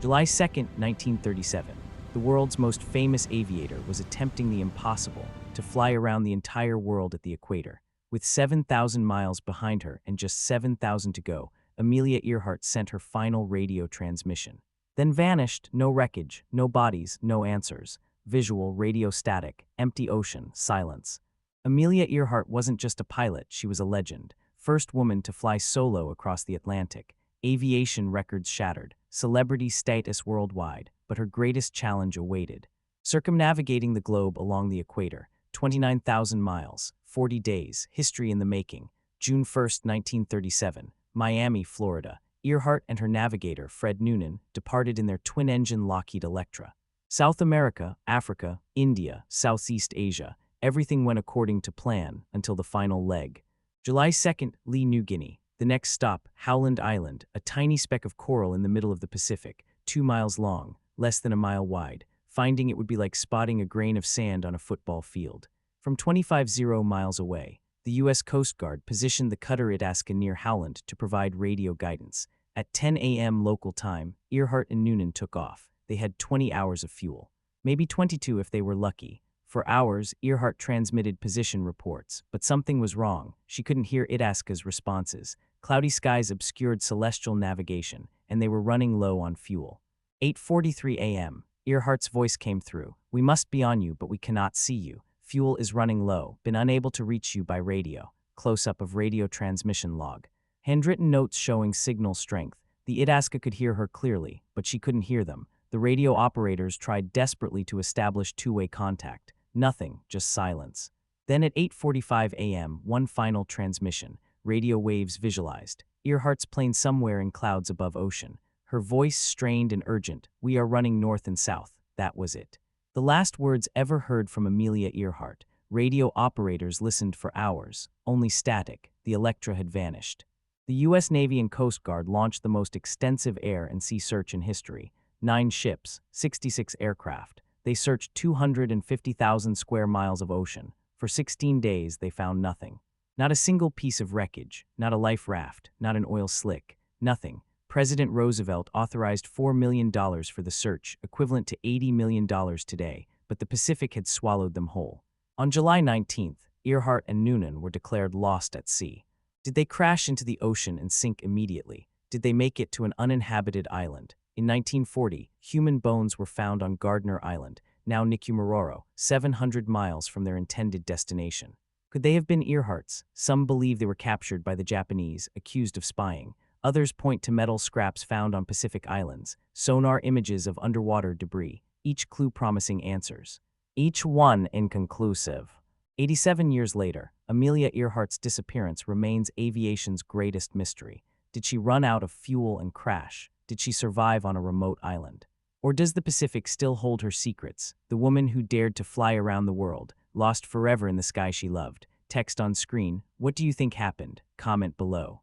July 2nd, 1937. The world's most famous aviator was attempting the impossible, to fly around the entire world at the equator. With 7,000 miles behind her and just 7,000 to go, Amelia Earhart sent her final radio transmission. Then vanished, no wreckage, no bodies, no answers. Visual, radio static, empty ocean, silence. Amelia Earhart wasn't just a pilot, she was a legend. First woman to fly solo across the Atlantic. Aviation records shattered, celebrity status worldwide, but her greatest challenge awaited. Circumnavigating the globe along the equator, 29,000 miles, 40 days, history in the making. June 1st, 1937, Miami, Florida. Earhart and her navigator, Fred Noonan, departed in their twin-engine Lockheed Electra. South America, Africa, India, Southeast Asia, everything went according to plan until the final leg. July 2nd, New Guinea. The next stop, Howland Island, a tiny speck of coral in the middle of the Pacific, 2 miles long, less than a mile wide. Finding it would be like spotting a grain of sand on a football field. From 25 miles away, the U.S. Coast Guard positioned the cutter Itasca near Howland to provide radio guidance. At 10 a.m. local time, Earhart and Noonan took off. They had 20 hours of fuel. Maybe 22 if they were lucky. For hours, Earhart transmitted position reports, but something was wrong. She couldn't hear Itasca's responses. Cloudy skies obscured celestial navigation, and they were running low on fuel. 8:43 a.m. Earhart's voice came through. "We must be on you, but we cannot see you. Fuel is running low. Been unable to reach you by radio." Close-up of radio transmission log. Handwritten notes showing signal strength. The Itasca could hear her clearly, but she couldn't hear them. The radio operators tried desperately to establish two-way contact. Nothing, just silence. Then at 8:45 a.m., one final transmission. Radio waves visualized. Earhart's plane somewhere in clouds above ocean. Her voice strained and urgent. "We are running north and south." That was it. The last words ever heard from Amelia Earhart. Radio operators listened for hours. Only static. The Electra had vanished. The U.S. Navy and Coast Guard launched the most extensive air and sea search in history. 9 ships, 66 aircraft. They searched 250,000 square miles of ocean. For 16 days, they found nothing. Not a single piece of wreckage, not a life raft, not an oil slick, nothing. President Roosevelt authorized $4 million for the search, equivalent to $80 million today, but the Pacific had swallowed them whole. On July 19th, Earhart and Noonan were declared lost at sea. Did they crash into the ocean and sink immediately? Did they make it to an uninhabited island? In 1940, human bones were found on Gardner Island, now Nicumaroro, 700 miles from their intended destination. Could they have been Earhart's? Some believe they were captured by the Japanese, accused of spying. Others point to metal scraps found on Pacific islands, sonar images of underwater debris, each clue promising answers. Each one inconclusive. 87 years later, Amelia Earhart's disappearance remains aviation's greatest mystery. Did she run out of fuel and crash? Did she survive on a remote island? Or does the Pacific still hold her secrets? The woman who dared to fly around the world, lost forever in the sky she loved. Text on screen. What do you think happened? Comment below.